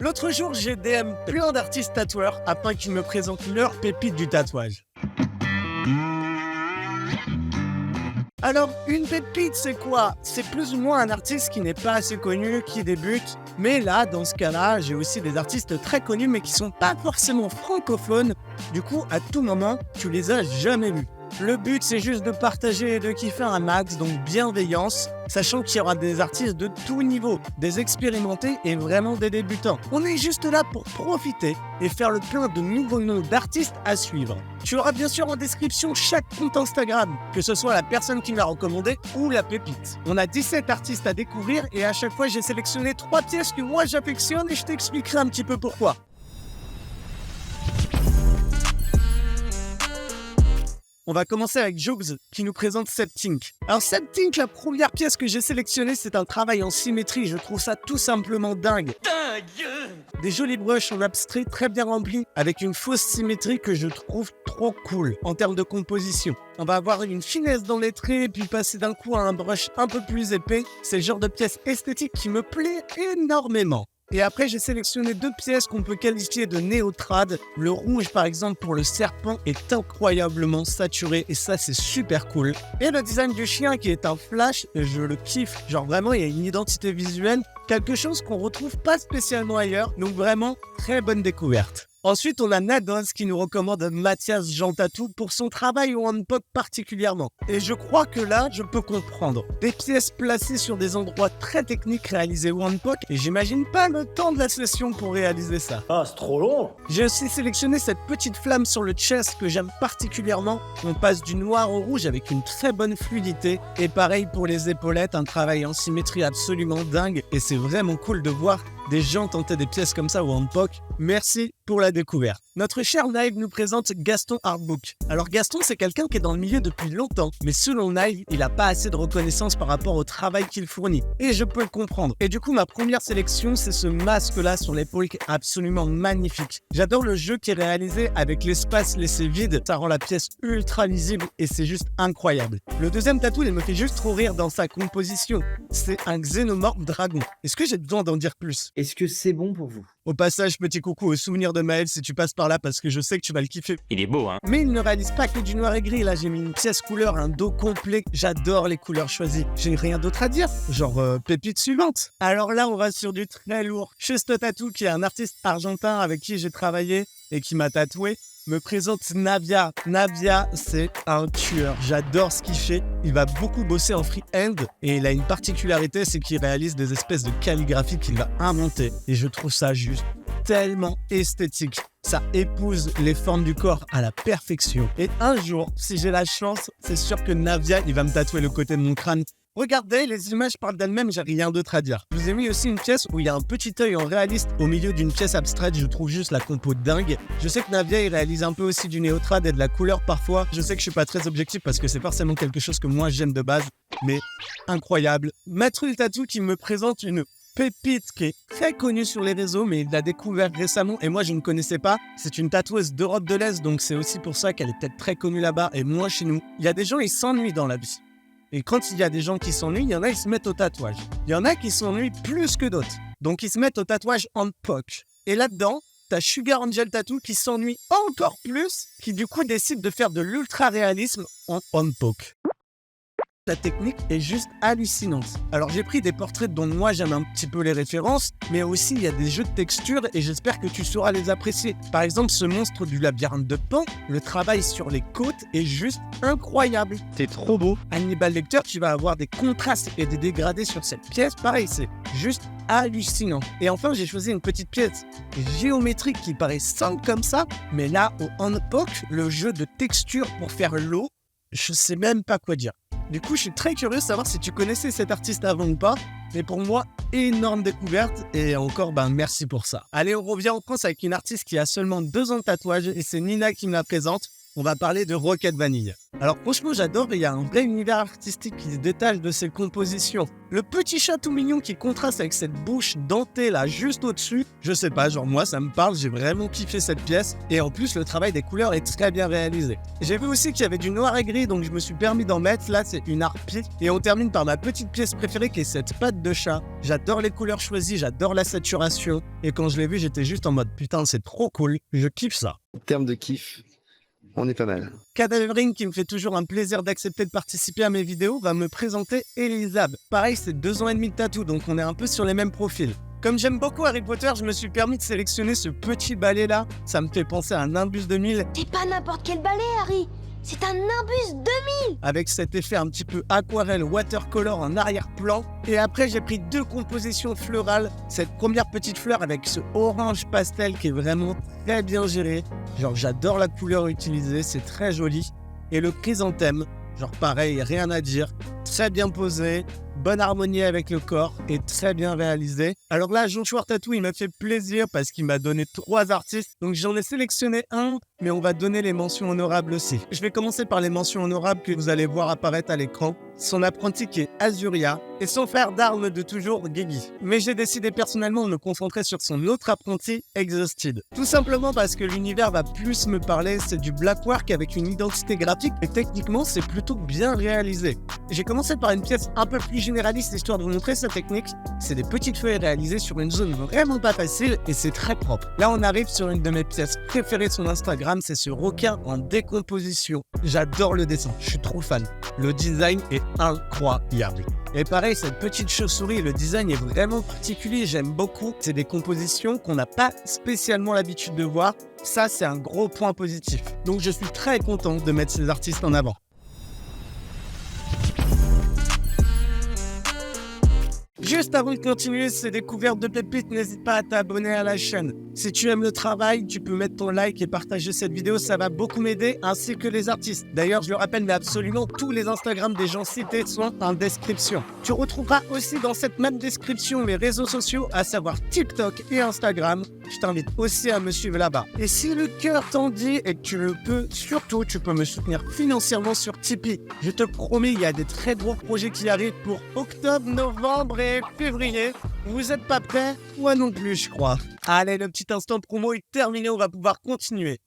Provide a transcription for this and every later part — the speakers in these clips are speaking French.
L'autre jour, j'ai DM plein d'artistes tatoueurs afin qu'ils me présentent leur pépite du tatouage. Alors, une pépite, c'est quoi? C'est plus ou moins un artiste qui n'est pas assez connu, qui débute. Mais là, dans ce cas-là, j'ai aussi des artistes très connus, mais qui sont pas forcément francophones. Du coup, à tout moment, tu les as jamais vus. Le but, c'est juste de partager et de kiffer un max, donc bienveillance, sachant qu'il y aura des artistes de tout niveau, des expérimentés et vraiment des débutants. On est juste là pour profiter et faire le plein de nouveaux noms d'artistes à suivre. Tu auras bien sûr en description chaque compte Instagram, que ce soit la personne qui me l'a recommandé ou la pépite. On a 17 artistes à découvrir et à chaque fois, j'ai sélectionné 3 pièces que moi j'affectionne et je t'expliquerai un petit peu pourquoi. On va commencer avec Jugs qui nous présente Septink. Alors Septink, la première pièce que j'ai sélectionnée, c'est un travail en symétrie. Je trouve ça tout simplement dingue. Des jolis brushes en abstrait très bien remplis avec une fausse symétrie que je trouve trop cool en termes de composition. On va avoir une finesse dans les traits puis passer d'un coup à un brush un peu plus épais. C'est le genre de pièce esthétique qui me plaît énormément. Et après, j'ai sélectionné 2 pièces qu'on peut qualifier de néo-trad. Le rouge, par exemple, pour le serpent, est incroyablement saturé et ça, c'est super cool. Et le design du chien qui est un flash, je le kiffe. Genre vraiment, il y a une identité visuelle, quelque chose qu'on retrouve pas spécialement ailleurs. Donc vraiment, très bonne découverte. Ensuite, on a Nados qui nous recommande Mathias Jean Tattoo pour son travail au handpok particulièrement. Et je crois que là, je peux comprendre. Des pièces placées sur des endroits très techniques réalisés au handpok et j'imagine pas le temps de la session pour réaliser ça. Ah, c'est trop long! J'ai aussi sélectionné cette petite flamme sur le chest que j'aime particulièrement. On passe du noir au rouge avec une très bonne fluidité. Et pareil pour les épaulettes, un travail en symétrie absolument dingue. Et c'est vraiment cool de voir des gens tenter des pièces comme ça au handpok. Merci pour la découverte. Notre cher Naïve nous présente Gaston Artbook. Alors Gaston, c'est quelqu'un qui est dans le milieu depuis longtemps, mais selon Naïve, il n'a pas assez de reconnaissance par rapport au travail qu'il fournit. Et je peux le comprendre. Et du coup, ma première sélection, c'est ce masque-là sur l'épaule qui est absolument magnifique. J'adore le jeu qui est réalisé avec l'espace laissé vide. Ça rend la pièce ultra lisible et c'est juste incroyable. Le deuxième tatou, il me fait juste trop rire dans sa composition. C'est un xénomorphe dragon. Est-ce que j'ai besoin d'en dire plus? Est-ce que c'est bon pour vous? Au passage, petit coucou au souvenir de Maël si tu passes par là parce que je sais que tu vas le kiffer. Il est beau, hein? Mais il ne réalise pas que du noir et gris. Là, j'ai mis une pièce couleur, un dos complet. J'adore les couleurs choisies. J'ai rien d'autre à dire. Genre, pépite suivante. Alors là, on va sur du très lourd. Juste Tattoo, qui est un artiste argentin avec qui j'ai travaillé et qui m'a tatoué, me présente Navia. Navia, c'est un tueur. J'adore ce qu'il fait. Il va beaucoup bosser en freehand et il a une particularité, c'est qu'il réalise des espèces de calligraphie qu'il va inventer. Et je trouve ça juste tellement esthétique. Ça épouse les formes du corps à la perfection. Et un jour, si j'ai la chance, c'est sûr que Navia, il va me tatouer le côté de mon crâne. Regardez, les images parlent d'elles-mêmes, j'ai rien d'autre à dire. Je vous ai mis aussi une pièce où il y a un petit œil en réaliste au milieu d'une pièce abstraite, je trouve juste la compo dingue. Je sais que Navia, il réalise un peu aussi du néotrad et de la couleur parfois. Je sais que je suis pas très objectif parce que c'est forcément quelque chose que moi j'aime de base, mais incroyable. Matrul Tattoo qui me présente une pépite qui est très connue sur les réseaux, mais il l'a découvert récemment et moi je ne connaissais pas. C'est une tatoueuse d'Europe de l'Est, donc c'est aussi pour ça qu'elle est peut-être très connue là-bas et moi chez nous. Il y a des gens, ils s'ennuient dans la vie. Et quand il y a des gens qui s'ennuient, il y en a, ils se mettent au tatouage. Il y en a qui s'ennuient plus que d'autres. Donc ils se mettent au tatouage handpok. Et là-dedans, t'as Sugar Angel Tattoo qui s'ennuie encore plus, qui du coup décide de faire de l'ultra-réalisme en handpok. La technique est juste hallucinante. Alors j'ai pris des portraits dont moi j'aime un petit peu les références, mais aussi il y a des jeux de textures et j'espère que tu sauras les apprécier. Par exemple, ce monstre du labyrinthe de Pan, le travail sur les côtes est juste incroyable. C'est trop beau. Hannibal Lecter, tu vas avoir des contrastes et des dégradés sur cette pièce. Pareil, c'est juste hallucinant. Et enfin, j'ai choisi une petite pièce géométrique qui paraît simple comme ça, mais là, au handpok, le jeu de texture pour faire l'eau, je sais même pas quoi dire. Du coup, je suis très curieux de savoir si tu connaissais cet artiste avant ou pas. Mais pour moi, énorme découverte et encore, merci pour ça. Allez, on revient en France avec une artiste qui a seulement 2 ans de tatouage et c'est Nina qui me la présente. on va parler de Rocket Vanille. Alors franchement, j'adore, il y a un vrai univers artistique qui se détache de ses compositions. Le petit chat tout mignon qui contraste avec cette bouche dentée là, juste au-dessus, je sais pas, genre moi ça me parle, j'ai vraiment kiffé cette pièce. Et en plus, le travail des couleurs est très bien réalisé. J'ai vu aussi qu'il y avait du noir et gris, donc je me suis permis d'en mettre. Là, c'est une harpie. Et on termine par ma petite pièce préférée qui est cette patte de chat. J'adore les couleurs choisies, j'adore la saturation. Et quand je l'ai vu, j'étais juste en mode putain, c'est trop cool, je kiffe ça. En termes de kiff, on est pas mal. Cadavering, qui me fait toujours un plaisir d'accepter de participer à mes vidéos, va me présenter Elisab. Pareil, c'est 2 ans et demi de tatou, donc on est un peu sur les mêmes profils. Comme j'aime beaucoup Harry Potter, je me suis permis de sélectionner ce petit balai-là. Ça me fait penser à un Nimbus 2000. C'est pas n'importe quel balai, Harry. C'est un Nimbus 2000. Avec cet effet un petit peu aquarelle watercolor en arrière-plan. Et après, j'ai pris 2 compositions florales. Cette première petite fleur avec ce orange pastel qui est vraiment très bien géré. Genre, j'adore la couleur utilisée, c'est très joli. Et le chrysanthème, genre pareil, rien à dire. Très bien posé, bonne harmonie avec le corps et très bien réalisé. Alors là, Jonchouar Tattoo, il m'a fait plaisir parce qu'il m'a donné 3 artistes. Donc j'en ai sélectionné un, mais on va donner les mentions honorables aussi. Je vais commencer par les mentions honorables que vous allez voir apparaître à l'écran. Son apprenti qui est Azuria et son frère d'armes de toujours, Gigi. Mais j'ai décidé personnellement de me concentrer sur son autre apprenti, Exhausted. Tout simplement parce que l'univers va plus me parler, c'est du blackwork avec une identité graphique et techniquement c'est plutôt bien réalisé. J'ai commencé par une pièce un peu plus généraliste histoire de vous montrer sa technique. C'est des petites feuilles réalisées sur une zone vraiment pas facile et c'est très propre. Là on arrive sur une de mes pièces préférées sur Instagram, c'est ce requin en décomposition. J'adore le dessin, je suis trop fan. Le design est incroyable. Et pareil, cette petite chauve-souris, le design est vraiment particulier, j'aime beaucoup. C'est des compositions qu'on n'a pas spécialement l'habitude de voir. Ça, c'est un gros point positif. Donc je suis très content de mettre ces artistes en avant. Juste avant de continuer ces découvertes de pépites, n'hésite pas à t'abonner à la chaîne. Si tu aimes le travail, tu peux mettre ton like et partager cette vidéo, ça va beaucoup m'aider, ainsi que les artistes. D'ailleurs, je le rappelle, mais absolument tous les Instagram des gens cités sont en description. Tu retrouveras aussi dans cette même description mes réseaux sociaux, à savoir TikTok et Instagram. Je t'invite aussi à me suivre là-bas. Et si le cœur t'en dit et que tu le peux, surtout, tu peux me soutenir financièrement sur Tipeee. Je te promets, il y a des très gros projets qui arrivent pour octobre, novembre et février. Vous êtes pas prêts? Moi non plus, je crois. Allez, le petit instant promo est terminé, on va pouvoir continuer.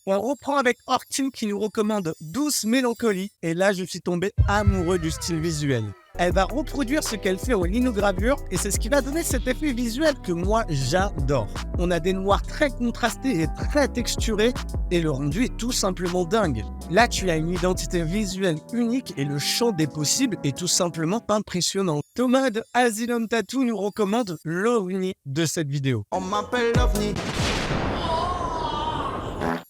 On reprend avec Ortine qui nous recommande Douce Mélancolie. Et là, je suis tombé amoureux du style visuel. Elle va reproduire ce qu'elle fait en linogravure et c'est ce qui va donner cet effet visuel que moi j'adore. On a des noirs très contrastés et très texturés et le rendu est tout simplement dingue. Là, tu as une identité visuelle unique et le champ des possibles est tout simplement impressionnant. Thomas de Asylum Tattoo nous recommande l'OVNI de cette vidéo. On m'appelle l'OVNI.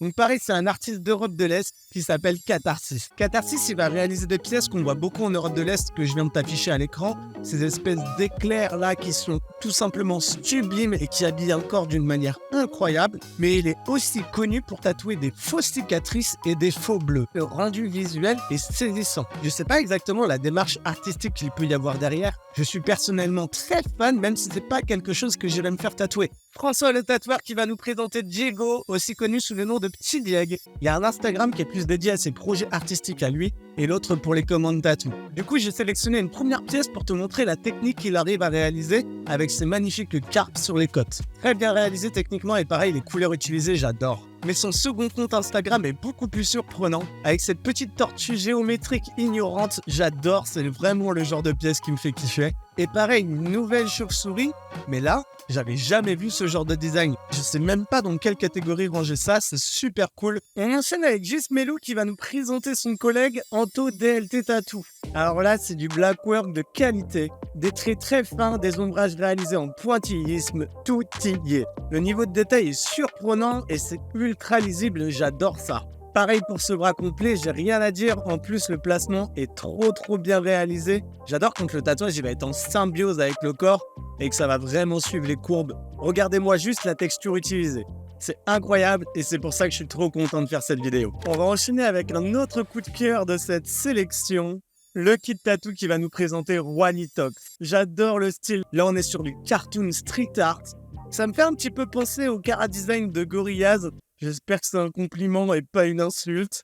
Donc pareil, c'est un artiste d'Europe de l'Est qui s'appelle Catharsis. Catharsis, il va réaliser des pièces qu'on voit beaucoup en Europe de l'Est que je viens de t'afficher à l'écran. Ces espèces d'éclairs là qui sont tout simplement sublimes et qui habillent un corps d'une manière incroyable. Mais il est aussi connu pour tatouer des fausses cicatrices et des faux bleus. Le rendu visuel est saisissant. Je sais pas exactement la démarche artistique qu'il peut y avoir derrière. Je suis personnellement très fan, même si c'est pas quelque chose que j'irais me faire tatouer. François le tatoueur qui va nous présenter Diego, aussi connu sous le nom de Petit Dieg. Il y a un Instagram qui est plus dédié à ses projets artistiques à lui et l'autre pour les commandes tatou. Du coup, j'ai sélectionné une première pièce pour te montrer la technique qu'il arrive à réaliser avec ses magnifiques carpes sur les côtes. Très bien réalisé techniquement et pareil, les couleurs utilisées, j'adore. Mais son second compte Instagram est beaucoup plus surprenant. Avec cette petite tortue géométrique ignorante, j'adore, c'est vraiment le genre de pièce qui me fait kiffer. Et pareil, une nouvelle chauve-souris, mais là, j'avais jamais vu ce genre de design. Je sais même pas dans quelle catégorie ranger ça, c'est super cool. Et on enchaîne avec Gismelou qui va nous présenter son collègue Anto DLT Tattoo. Alors là, c'est du blackwork de qualité, des traits très fins, des ombrages réalisés en pointillisme, tout y est. Le niveau de détail est surprenant et c'est ultra lisible, j'adore ça. Pareil pour ce bras complet, j'ai rien à dire. En plus, le placement est trop bien réalisé. J'adore quand le tatouage il va être en symbiose avec le corps et que ça va vraiment suivre les courbes. Regardez-moi juste la texture utilisée. C'est incroyable et c'est pour ça que je suis trop content de faire cette vidéo. On va enchaîner avec un autre coup de cœur de cette sélection. Le kit tattoo qui va nous présenter Juanitox. J'adore le style. Là, on est sur du cartoon street art. Ça me fait un petit peu penser au Cara Design de Gorillaz. J'espère que c'est un compliment et pas une insulte.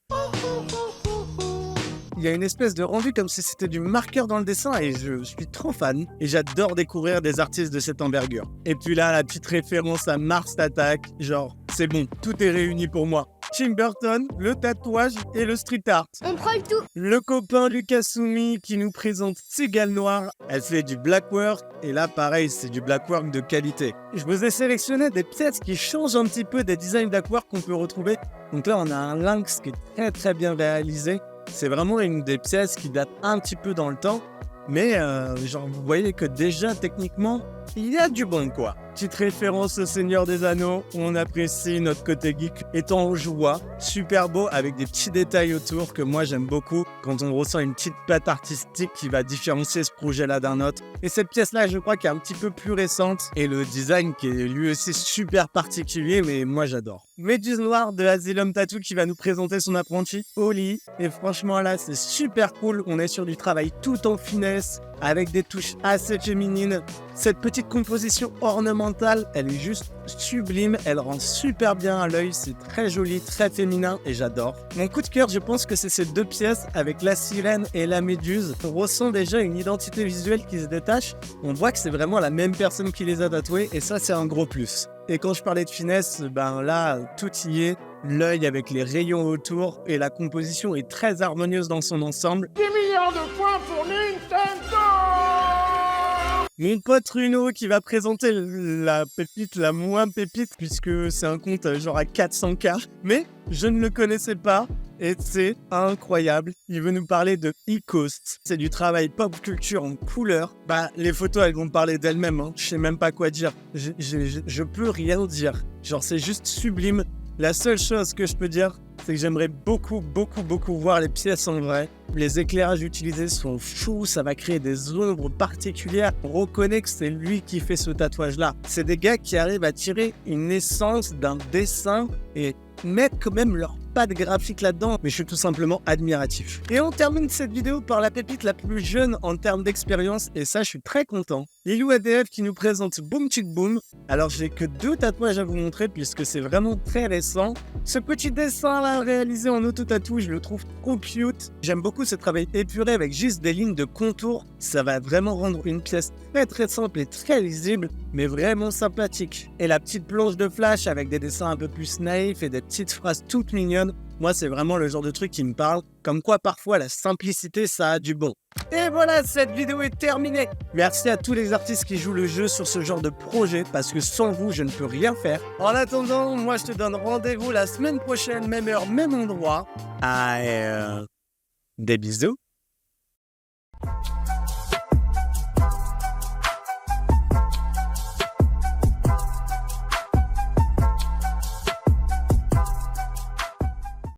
Il y a une espèce de rendu comme si c'était du marqueur dans le dessin et je suis trop fan. Et j'adore découvrir des artistes de cette envergure. Et puis là, la petite référence à Mars Attack, genre, c'est bon, tout est réuni pour moi. Tim Burton, le tatouage et le street art. On prend le tout. Le copain Lucas Soumi qui nous présente Cigale Noire. Elle fait du black work et là, pareil, c'est du black work de qualité. Je vous ai sélectionné des pièces qui changent un petit peu des designs black work qu'on peut retrouver. Donc là, on a un lynx qui est très très bien réalisé. C'est vraiment une des pièces qui date un petit peu dans le temps, mais genre vous voyez que déjà techniquement, il y a du bon quoi. Petite référence au Seigneur des Anneaux, on apprécie notre côté geek étant en joie, super beau avec des petits détails autour que moi j'aime beaucoup quand on ressent une petite patte artistique qui va différencier ce projet-là d'un autre. Et cette pièce-là, je crois qu'elle est un petit peu plus récente et le design qui est lui aussi super particulier, mais moi j'adore. Méduse Noire de Asylum Tattoo qui va nous présenter son apprenti, Oli. Et franchement là, c'est super cool, on est sur du travail tout en finesse, avec des touches assez féminines. Cette petite composition ornementale, elle est juste sublime, elle rend super bien à l'œil, c'est très joli, très féminin et j'adore. Mon coup de cœur, je pense que c'est ces deux pièces avec la sirène et la méduse. On ressent déjà une identité visuelle qui se détache, on voit que c'est vraiment la même personne qui les a tatouées et ça c'est un gros plus. Et quand je parlais de finesse, ben là, tout y est. L'œil avec les rayons autour et la composition est très harmonieuse dans son ensemble. 10 millions de points pour Nintendo! Mon pote Runo qui va présenter la pépite la moins pépite puisque c'est un compte genre à 400K. Mais je ne le connaissais pas et c'est incroyable. Il veut nous parler de E-Coast. C'est du travail pop culture en couleur. Bah les photos elles vont parler d'elles-mêmes. Hein. Je sais même pas quoi dire. Je peux rien dire. Genre c'est juste sublime. La seule chose que je peux dire, c'est que j'aimerais beaucoup voir les pièces en vrai. Les éclairages utilisés sont fous, ça va créer des ombres particulières. On reconnaît que c'est lui qui fait ce tatouage-là. C'est des gars qui arrivent à tirer une essence d'un dessin et mettre quand même leur patte graphique là-dedans, mais je suis tout simplement admiratif. Et on termine cette vidéo par la pépite la plus jeune en termes d'expérience, et ça je suis très content. Lilou ADF qui nous présente Boom Chick Boom. Alors j'ai que 2 tatouages à vous montrer puisque c'est vraiment très récent. Ce petit dessin là réalisé en auto-tatou, je le trouve trop cute. J'aime beaucoup ce travail épuré avec juste des lignes de contour. Ça va vraiment rendre une pièce très simple et très lisible, mais vraiment sympathique. Et la petite planche de flash avec des dessins un peu plus naïfs et des petites phrases toutes mignonnes. Moi, c'est vraiment le genre de truc qui me parle. Comme quoi, parfois, la simplicité, ça a du bon. Et voilà, cette vidéo est terminée. Merci à tous les artistes qui jouent le jeu sur ce genre de projet, parce que sans vous, je ne peux rien faire. En attendant, moi, je te donne rendez-vous la semaine prochaine, même heure, même endroit. Des bisous.